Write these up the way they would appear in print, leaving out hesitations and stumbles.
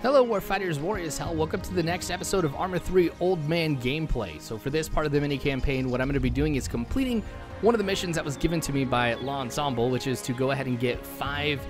Hello Warfighters, Warriors, Hell. Welcome to the next episode of Arma 3 Old Man gameplay. So for this part of the mini-campaign, what I'm going to be doing is completing one of the missions that was given to me by Law Ensemble, which is to go ahead and get 5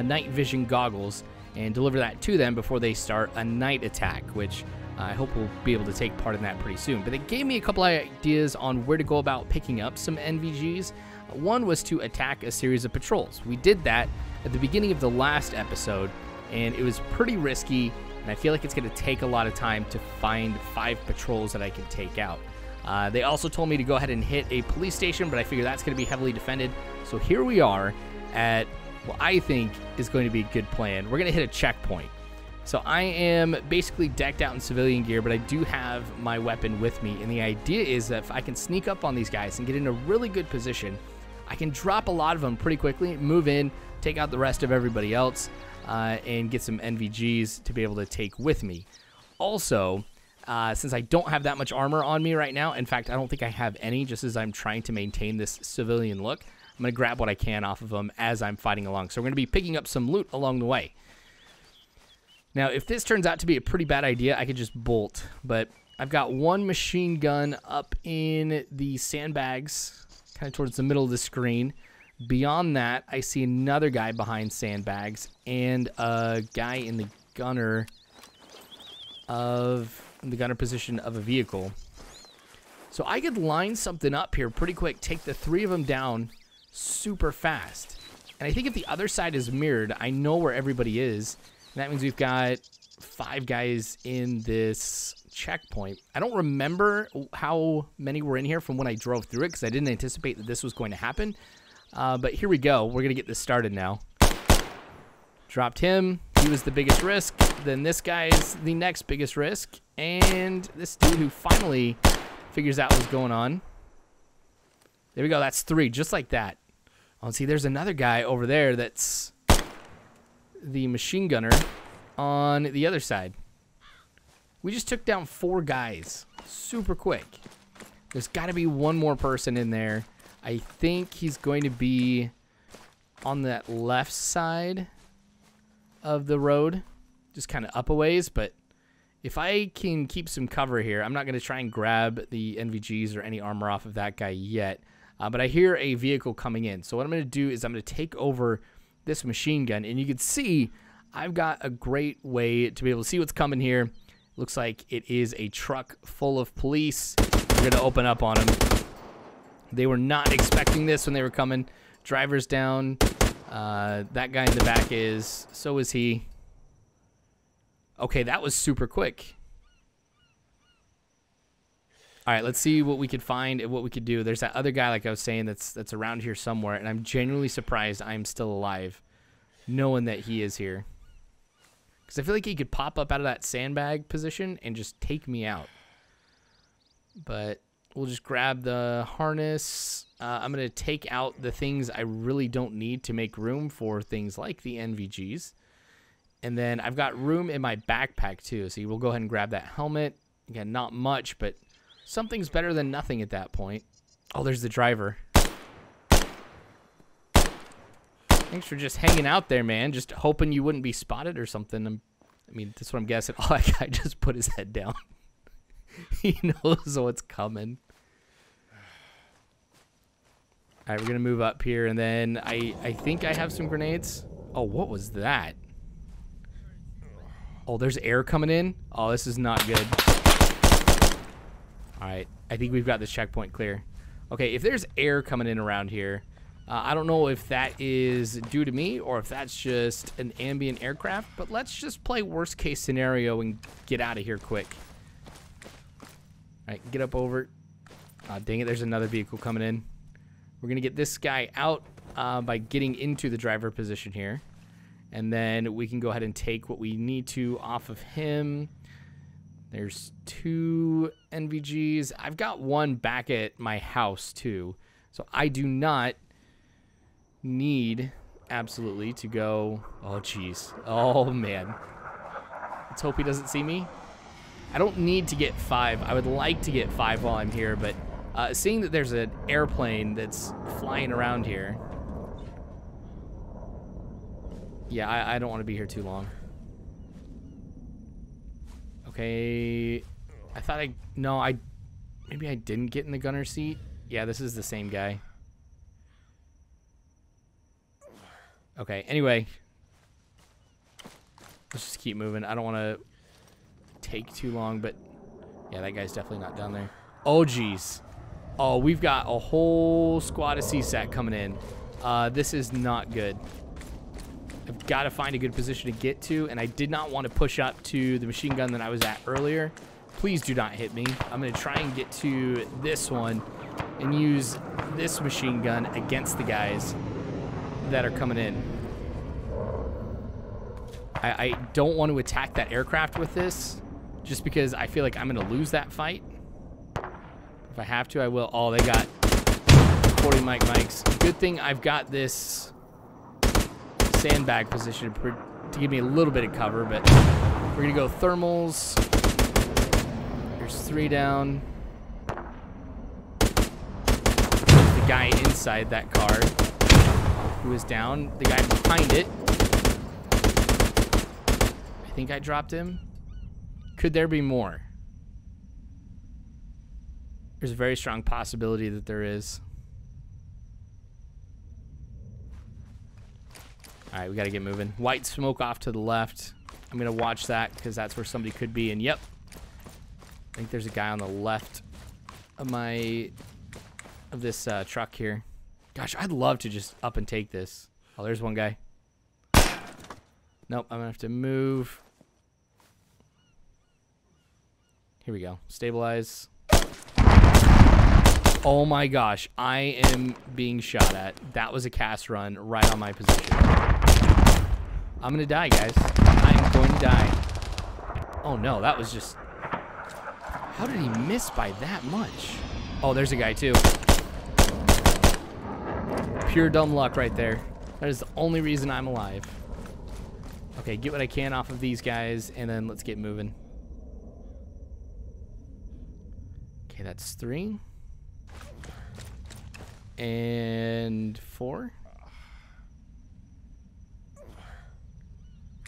night vision goggles and deliver that to them before they start a night attack, which I hope we'll be able to take part in that pretty soon. But they gave me a couple of ideas on where to go about picking up some NVGs. One was to attack a series of patrols. We did that at the beginning of the last episode, and it was pretty risky, and I feel like it's going to take a lot of time to find 5 patrols that I can take out. They also told me to go ahead and hit a police station, but I figure that's going to be heavily defended. So here we are at what I think is going to be a good plan. We're going to hit a checkpoint. So I am basically decked out in civilian gear, but I do have my weapon with me, and the idea is that if I can sneak up on these guys and get in a really good position, I can drop a lot of them pretty quickly, move in, take out the rest of everybody else, and get some NVGs to be able to take with me. Also, since I don't have that much armor on me right now, in fact, I don't think I have any, just as I'm trying to maintain this civilian look, I'm going to grab what I can off of them as I'm fighting along. So we're going to be picking up some loot along the way. Now, if this turns out to be a pretty bad idea, I could just bolt, but I've got one machine gun up in the sandbags, kind of towards the middle of the screen. Beyond that, I see another guy behind sandbags and a guy in the gunner position of a vehicle. So I could line something up here pretty quick, take the 3 of them down super fast. And I think if the other side is mirrored, I know where everybody is. And that means we've got 5 guys in this checkpoint. I don't remember how many were in here from when I drove through it, because I didn't anticipate that this was going to happen. But here we go. We're going to get this started now. Dropped him. He was the biggest risk. Then this guy's the next biggest risk. And this dude who finally figures out what's going on. There we go. That's 3, just like that. Oh, see, there's another guy over there that's the machine gunner on the other side. We just took down 4 guys super quick. There's got to be one more person in there. I think he's going to be on that left side of the road, just kind of up a ways. But if I can keep some cover here, I'm not going to try and grab the NVGs or any armor off of that guy yet. But I hear a vehicle coming in. So what I'm going to do is I'm going to take over this machine gun. And you can see I've got a great way to be able to see what's coming here. Looks like it is a truck full of police. We're going to open up on them. They were not expecting this when they were coming. Driver's down. That guy in the back is. So is he. Okay, that was super quick. All right, let's see what we could find and what we could do. There's that other guy, like I was saying, that's around here somewhere, and I'm genuinely surprised I'm still alive, knowing that he is here. Because I feel like he could pop up out of that sandbag position and just take me out. But we'll just grab the harness. I'm going to take out the things I really don't need to make room for things like the NVGs. And then I've got room in my backpack too. So we'll go ahead and grab that helmet. Again, not much, but something's better than nothing at that point. Oh, there's the driver. Thanks for just hanging out there, man. Just hoping you wouldn't be spotted or something. I mean, that's what I'm guessing. Oh, that guy just put his head down. He knows what's coming. All right, we're going to move up here, and then I think I have some grenades. Oh, what was that? Oh, there's air coming in. Oh, this is not good. All right, I think we've got this checkpoint clear. Okay, if there's air coming in around here, I don't know if that is due to me or if that's just an ambient aircraft, but let's just play worst case scenario and get out of here quick. All right, get up over. Dang it, there's another vehicle coming in. We're going to get this guy out by getting into the driver position here. And then we can go ahead and take what we need to off of him. There's 2 NVGs. I've got one back at my house, too. So I do not need, absolutely, to go. Oh, jeez. Oh, man. Let's hope he doesn't see me. I don't need to get 5. I would like to get 5 while I'm here, but seeing that there's an airplane that's flying around here, yeah, I don't want to be here too long. Okay. I thought maybe I didn't get in the gunner seat. Yeah, this is the same guy. Okay, anyway. Let's just keep moving. I don't want to take too long, but yeah, that guy's definitely not down there. Oh, geez. Oh, we've got a whole squad of CSAT coming in. This is not good. I've got to find a good position to get to, and I did not want to push up to the machine gun that I was at earlier. Please do not hit me. I'm going to try and get to this one and use this machine gun against the guys that are coming in. I don't want to attack that aircraft with this, just because I feel like I'm going to lose that fight. If I have to, I will. Oh, they got 40 mics. Good thing I've got this sandbag position to give me a little bit of cover, but we're going to go thermals. There's 3 down. There's the guy inside that car who is down. The guy behind it. I think I dropped him. Could there be more? There's a very strong possibility that there is. All right, we got to get moving. White smoke off to the left. I'm going to watch that because that's where somebody could be. And yep, I think there's a guy on the left of this truck here. Gosh, I'd love to just up and take this. Oh, there's one guy. Nope, I'm going to have to move. Here we go. Stabilize. Oh my gosh, I am being shot at. That was a cast run right on my position. I'm gonna die, guys. I am going to die. Oh no, that was just... How did he miss by that much? Oh, there's a guy too. Pure dumb luck right there. That is the only reason I'm alive. Okay, get what I can off of these guys, and then let's get moving. Okay, that's 3. And 4.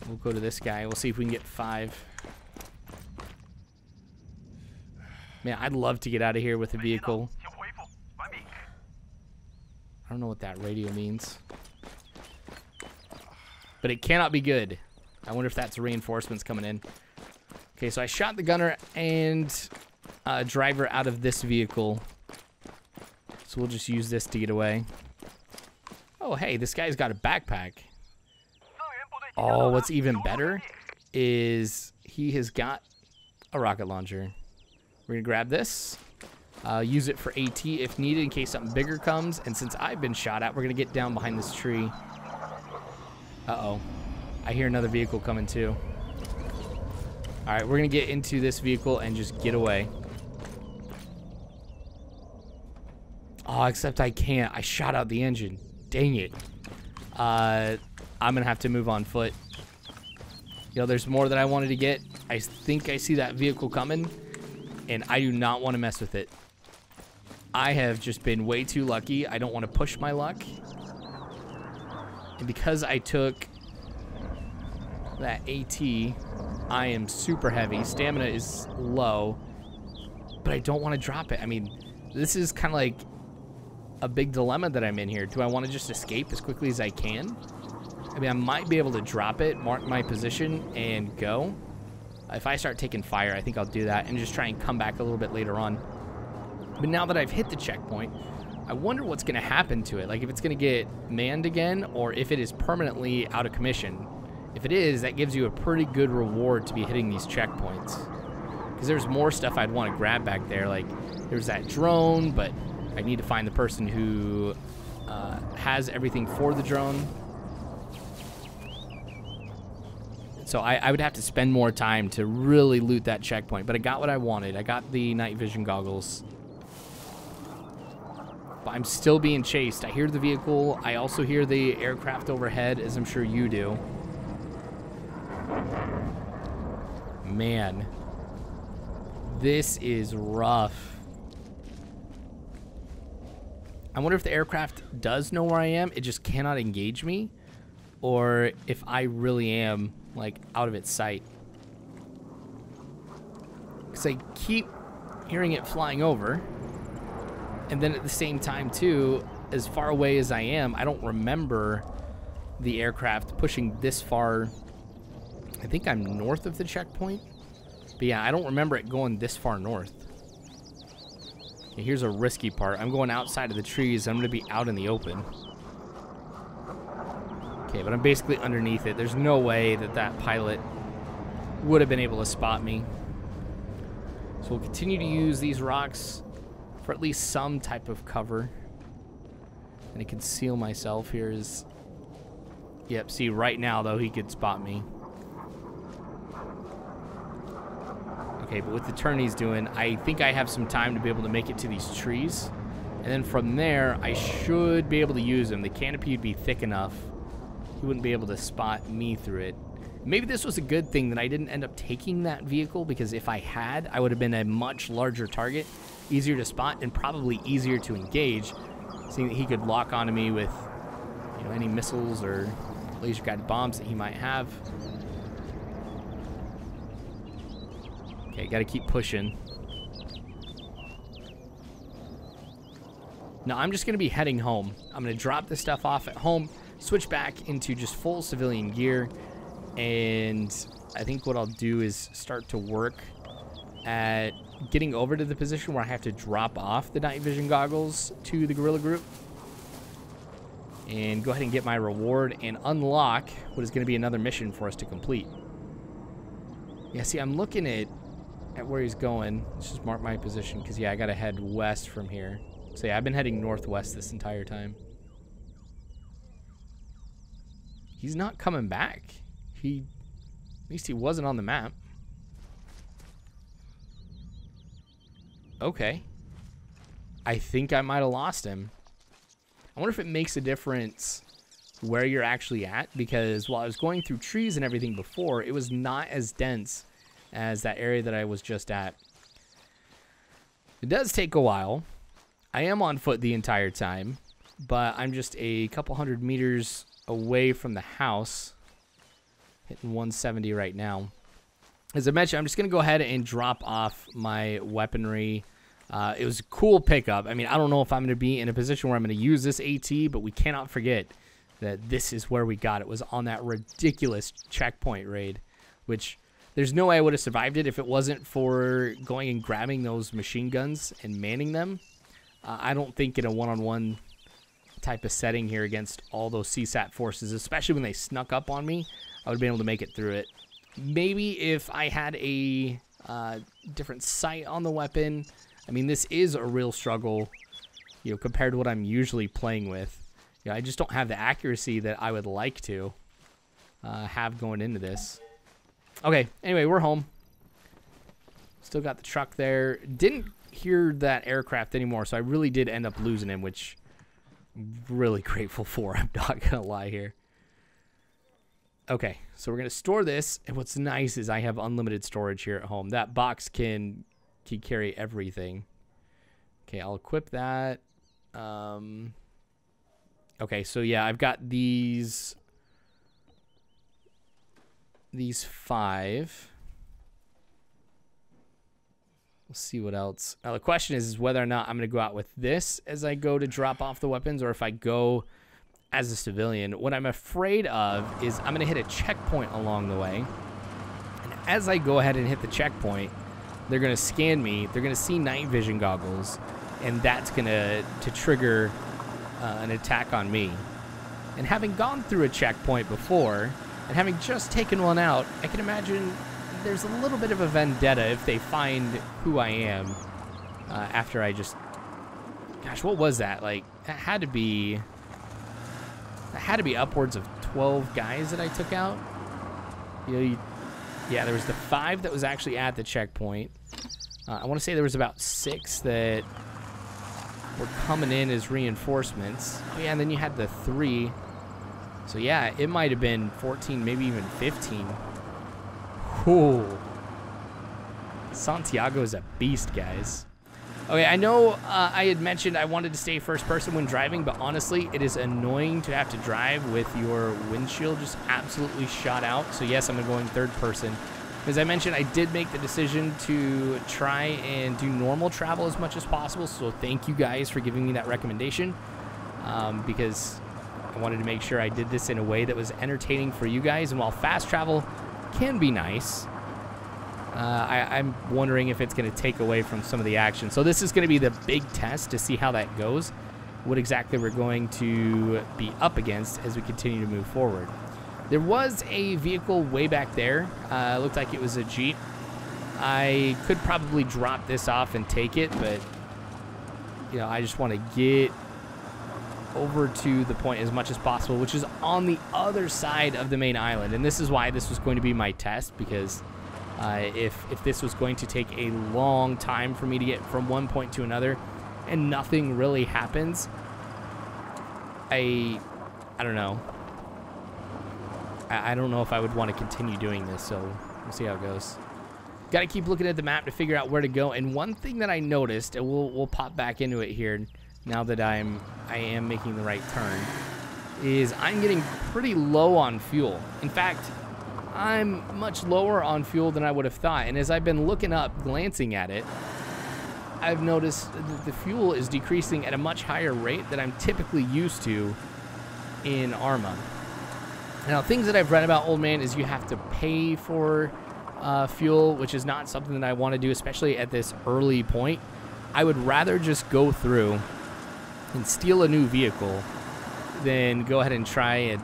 We'll go to this guy. We'll see if we can get 5. Man, I'd love to get out of here with a vehicle. I don't know what that radio means. But it cannot be good. I wonder if that's reinforcements coming in. Okay, so I shot the gunner and driver out of this vehicle. So we'll just use this to get away. Oh, hey, this guy's got a backpack. Oh, what's even better is he has got a rocket launcher. We're going to grab this. Use it for AT if needed in case something bigger comes. And since I've been shot at, we're going to get down behind this tree. Uh-oh. I hear another vehicle coming too. All right, we're going to get into this vehicle and just get away. Oh, except I can't. I shot out the engine. Dang it. I'm going to have to move on foot. You know, there's more that I wanted to get. I think I see that vehicle coming, and I do not want to mess with it. I have just been way too lucky. I don't want to push my luck. And because I took that AT, I am super heavy. Stamina is low, but I don't want to drop it. I mean, this is kind of like a big dilemma that I'm in here. Do I want to just escape as quickly as I can? I mean, I might be able to drop it, mark my position, and go. If I start taking fire, I think I'll do that and just try and come back a little bit later on. But now that I've hit the checkpoint, I wonder what's going to happen to it. Like, if it's going to get manned again, or if it is permanently out of commission. If it is, that gives you a pretty good reward to be hitting these checkpoints. Because there's more stuff I'd want to grab back there. Like, there's that drone, but I need to find the person who has everything for the drone. So I would have to spend more time to really loot that checkpoint. But I got what I wanted. I got the night vision goggles. But I'm still being chased. I hear the vehicle. I also hear the aircraft overhead, as I'm sure you do. Man. This is rough. I wonder if the aircraft does know where I am. It just cannot engage me. Or if I really am, like, out of its sight. because I keep hearing it flying over. And then at the same time, too, as far away as I am, I don't remember the aircraft pushing this far. I think I'm north of the checkpoint. But yeah, I don't remember it going this far north. And here's a risky part. I'm going outside of the trees. I'm going to be out in the open. Okay, but I'm basically underneath it. There's no way that that pilot would have been able to spot me. So we'll continue to use these rocks for at least some type of cover. And to conceal myself here is... Yep, see, right now, though, he could spot me. Okay, but with the turn he's doing, I think I have some time to be able to make it to these trees. And then from there, I should be able to use him. The canopy would be thick enough. He wouldn't be able to spot me through it. Maybe this was a good thing that I didn't end up taking that vehicle, because if I had, I would have been a much larger target, easier to spot, and probably easier to engage, seeing that he could lock onto me with, you know, any missiles or laser-guided bombs that he might have. Okay, gotta keep pushing. No, I'm just gonna be heading home. I'm gonna drop this stuff off at home, switch back into just full civilian gear, and I think what I'll do is start to work at getting over to the position where I have to drop off the night vision goggles to the guerrilla group and go ahead and get my reward and unlock what is going to be another mission for us to complete. Yeah, see, I'm looking at where he's going. Let's just mark my position, because, yeah, I got to head west from here. So, yeah, I've been heading northwest this entire time. He's not coming back. At least he wasn't on the map. Okay. I think I might have lost him. I wonder if it makes a difference where you're actually at, because while I was going through trees and everything before, it was not as dense as that area that I was just at. It does take a while. I am on foot the entire time, but I'm just a couple hundred meters away from the house. Hitting 170 right now. As I mentioned, I'm just going to go ahead and drop off my weaponry. It was a cool pickup. I mean, I don't know if I'm going to be in a position where I'm going to use this AT, but we cannot forget that this is where we got it. It was on that ridiculous checkpoint raid, which there's no way I would have survived it if it wasn't for going and grabbing those machine guns and manning them. I don't think in a one-on-one type of setting here against all those CSAT forces, especially when they snuck up on me, I would have been able to make it through it. Maybe if I had a different sight on the weapon. I mean, this is a real struggle, you know, compared to what I'm usually playing with. You know, I just don't have the accuracy that I would like to have going into this. Okay, anyway, we're home. Still got the truck there. Didn't hear that aircraft anymore, so I really did end up losing him, which I'm really grateful for. I'm not going to lie here. Okay, so we're going to store this, and what's nice is I have unlimited storage here at home. That box can carry everything. Okay, I'll equip that. Okay, so yeah, I've got these 5. We'll see what else. Now the question is whether or not I'm going to go out with this as I go to drop off the weapons, or if I go as a civilian. What I'm afraid of is I'm going to hit a checkpoint along the way, and as I go ahead and hit the checkpoint, they're going to scan me. They're going to see night vision goggles, and that's going to trigger an attack on me. And having gone through a checkpoint before, and having just taken one out, I can imagine there's a little bit of a vendetta if they find who I am after I just... Gosh, what was that? Like, that had to be upwards of 12 guys that I took out. You know, yeah, there was the 5 that was actually at the checkpoint. I want to say there was about 6 that were coming in as reinforcements. Oh, yeah, and then you had the 3. So, yeah, it might have been 14, maybe even 15. Whew. Santiago is a beast, guys. Okay, I know I had mentioned I wanted to stay first person when driving, but honestly, it is annoying to have to drive with your windshield just absolutely shot out. So yes, I'm going third person. As I mentioned, I did make the decision to try and do normal travel as much as possible, so thank you guys for giving me that recommendation, because I wanted to make sure I did this in a way that was entertaining for you guys. And while fast travel can be nice, I'm wondering if it's going to take away from some of the action. So this is going to be the big test to see how that goes, what exactly we're going to be up against as we continue to move forward. There was a vehicle way back there. It looked like it was a Jeep. I could probably drop this off and take it, but you know, I just want to get over to the point as much as possible, which is on the other side of the main island. And this is why this was going to be my test, because if this was going to take a long time for me to get from one point to another and nothing really happens, I don't know. I don't know if I would want to continue doing this, so we'll see how it goes. Got to keep looking at the map to figure out where to go. And one thing that I noticed, and we'll pop back into it here now that I am making the right turn, is I'm getting pretty low on fuel. In fact, I'm much lower on fuel than I would have thought. And as I've been looking up, glancing at it, I've noticed that the fuel is decreasing at a much higher rate than I'm typically used to in Arma. Now, things that I've read about Old Man is you have to pay for fuel, which is not something that I want to do, especially at this early point. I would rather just go through and steal a new vehicle than go ahead and try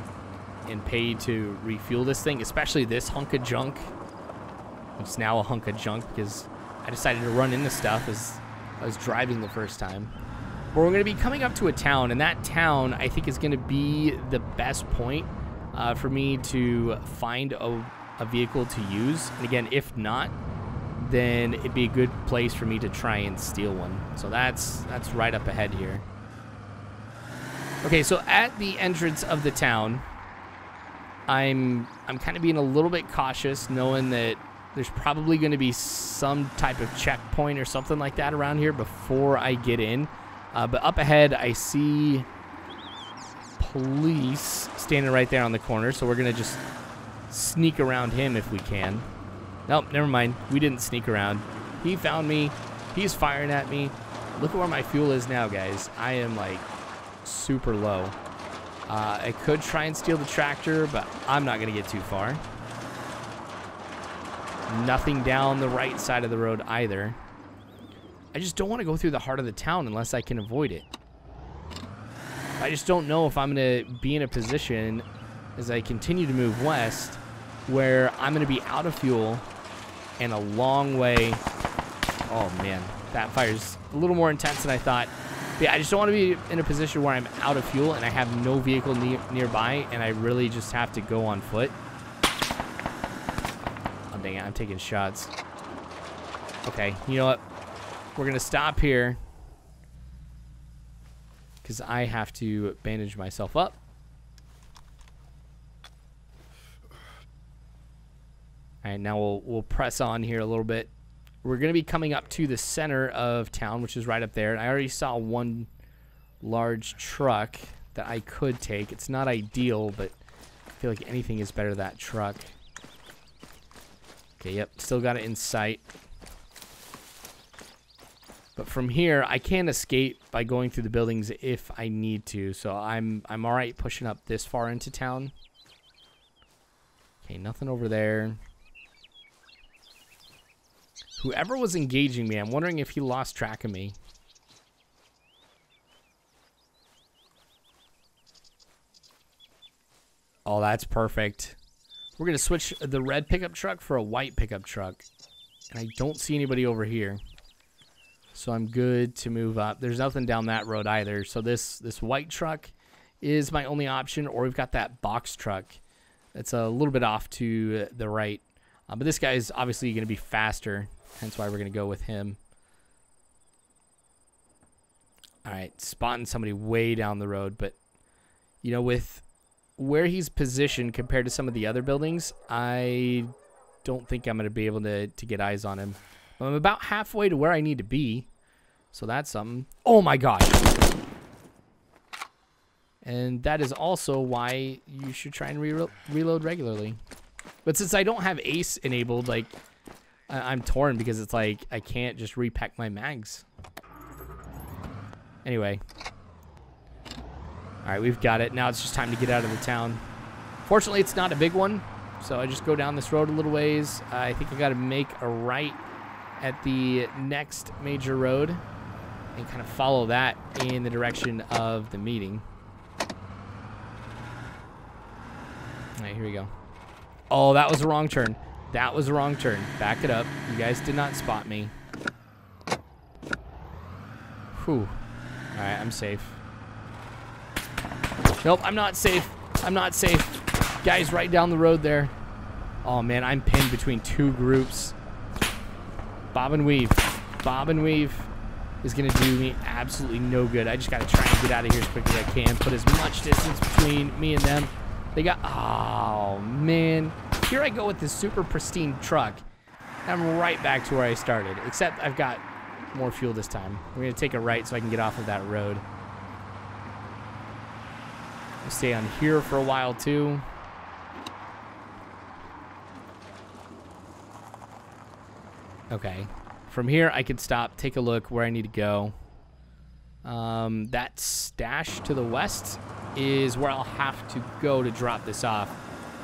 and pay to refuel this thing, especially this hunk of junk. It's now a hunk of junk because I decided to run into stuff as I was driving the first time. But we're going to be coming up to a town, and that town I think is going to be the best point for me to find a vehicle to use. And again, if not, then it'd be a good place for me to try and steal one. So that's right up ahead here. Okay, so at the entrance of the town, I'm kind of being a little bit cautious, knowing that there's probably going to be some type of checkpoint or something like that around here before I get in. But up ahead, I see police standing right there on the corner, so we're going to just sneak around him if we can. Nope, never mind. We didn't sneak around. He found me. He's firing at me. Look at where my fuel is now, guys. I am, like, super low. I could try and steal the tractor, but I'm not going to get too far. Nothing down the right side of the road either. I just don't want to go through the heart of the town unless I can avoid it. I just don't know if I'm going to be in a position as I continue to move west where I'm going to be out of fuel and a long way. Oh, man. That fire's a little more intense than I thought. But yeah, I just don't want to be in a position where I'm out of fuel and I have no vehicle nearby and I really just have to go on foot. Oh, dang it. I'm taking shots. Okay. You know what? We're going to stop here because I have to bandage myself up. All right, now we'll press on here a little bit. We're going to be coming up to the center of town, which is right up there. And I already saw one large truck that I could take. It's not ideal, but I feel like anything is better than that truck. Okay, yep, still got it in sight. But from here, I can escape by going through the buildings if I need to. So I'm all right pushing up this far into town. Okay, nothing over there. Whoever was engaging me, I'm wondering if he lost track of me. Oh, that's perfect. We're going to switch the red pickup truck for a white pickup truck. And I don't see anybody over here. So I'm good to move up. There's nothing down that road either. So this white truck is my only option. Or we've got that box truck. It's a little bit off to the right. But this guy is obviously going to be faster. Hence why we're going to go with him. All right, spotting somebody way down the road. But, you know, with where he's positioned compared to some of the other buildings, I don't think I'm going to be able to get eyes on him. I'm about halfway to where I need to be. So that's something. Oh, my gosh. And that is also why you should try and reload regularly. But since I don't have ace enabled, like, I'm torn because it's like I can't just repack my mags. Anyway. Alright, we've got it. Now it's just time to get out of the town. Fortunately, it's not a big one, so I just go down this road a little ways. I think I got to make a right at the next major road and kind of follow that in the direction of the meeting. Alright, here we go. Oh, that was the wrong turn. That was the wrong turn. Back it up. You guys did not spot me. Whew. Alright, I'm safe. Nope, I'm not safe. I'm not safe. Guys right down the road there. Oh, man, I'm pinned between two groups. Bob and weave. Bob and weave is going to do me absolutely no good. I just got to try and get out of here as quick as I can. Put as much distance between me and them. They got... Oh, man. Here I go with this super pristine truck. I'm right back to where I started. Except I've got more fuel this time. We're going to take a right so I can get off of that road. I'll stay on here for a while, too. Okay. From here, I could stop, take a look where I need to go. That stash to the west is where I'll have to go to drop this off.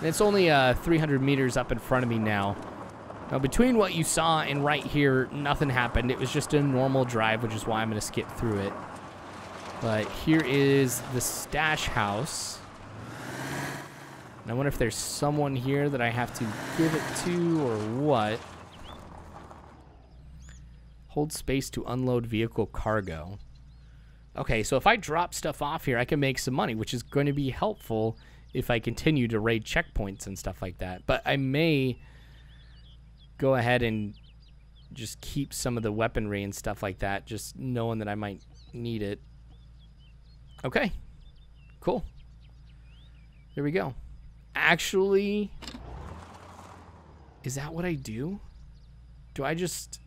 And it's only 300 meters up in front of me now. Now, between what you saw and right here, nothing happened. It was just a normal drive, which is why I'm going to skip through it. But here is the stash house. And I wonder if there's someone here that I have to give it to or what. Hold space to unload vehicle cargo. Okay, so if I drop stuff off here, I can make some money, which is going to be helpful if I continue to raid checkpoints and stuff like that. But I may go ahead and just keep some of the weaponry and stuff like that, just knowing that I might need it. Okay, cool. There we go. Actually, is that what I do? Do I just...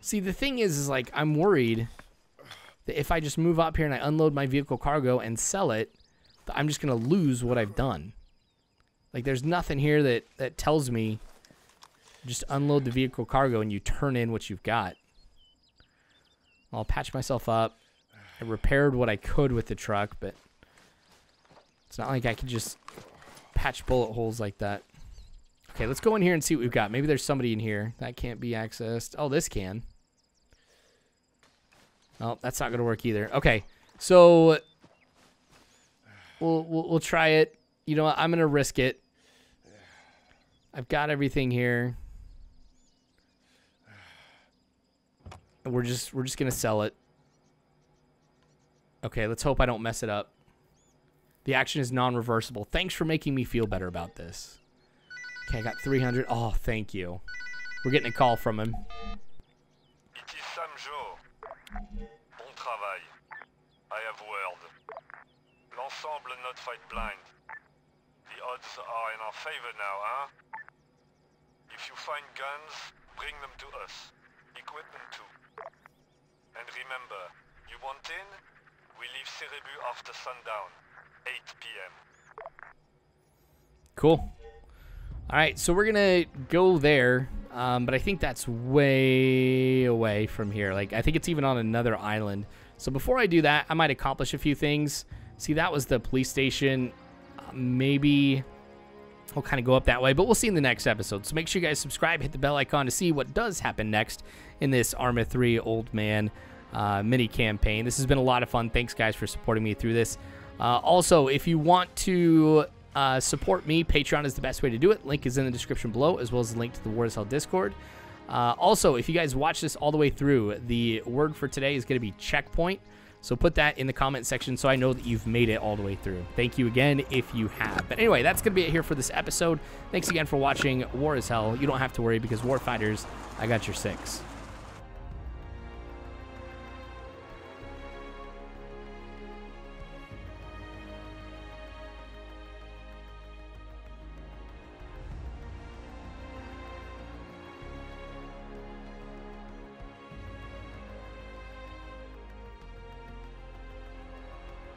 See, the thing is like, I'm worried that if I just move up here and I unload my vehicle cargo and sell it, I'm just going to lose what I've done. Like, there's nothing here that tells me just unload the vehicle cargo and you turn in what you've got. I'll patch myself up. I repaired what I could with the truck, but it's not like I could just patch bullet holes like that. Okay, let's go in here and see what we've got. Maybe there's somebody in here. That can't be accessed. Oh, this can. Oh, that's not going to work either. Okay, so we'll try it. You know what? I'm going to risk it. I've got everything here. And we're just going to sell it. Okay, let's hope I don't mess it up. The action is non-reversible. Thanks for making me feel better about this. Okay, I got 300. Oh, thank you. We're getting a call from him. It is Santiago. Bon travail. I have word. L'ensemble not fight blind. The odds are in our favor now, huh? If you find guns, bring them to us. Equipment too. And remember, you want in? We leave Cerebu after sundown, 8 p.m. Cool. All right, so we're gonna go there, but I think that's way away from here. Like, I think it's even on another island. So before I do that, I might accomplish a few things. See, that was the police station. Maybe we'll kind of go up that way, but we'll see in the next episode. So make sure you guys subscribe, hit the bell icon to see what does happen next in this Arma III Old Man mini campaign. This has been a lot of fun. Thanks, guys, for supporting me through this. Also, if you want to support me, Patreon is the best way to do it. Link is in the description below, as well as the link to the War is Hell Discord. Also, if you guys watch this all the way through, the word for today is going to be checkpoint. So put that in the comment section so I know that you've made it all the way through. Thank you again if you have. But anyway, that's going to be it here for this episode. Thanks again for watching War is Hell. You don't have to worry because Warfighters, I got your 6.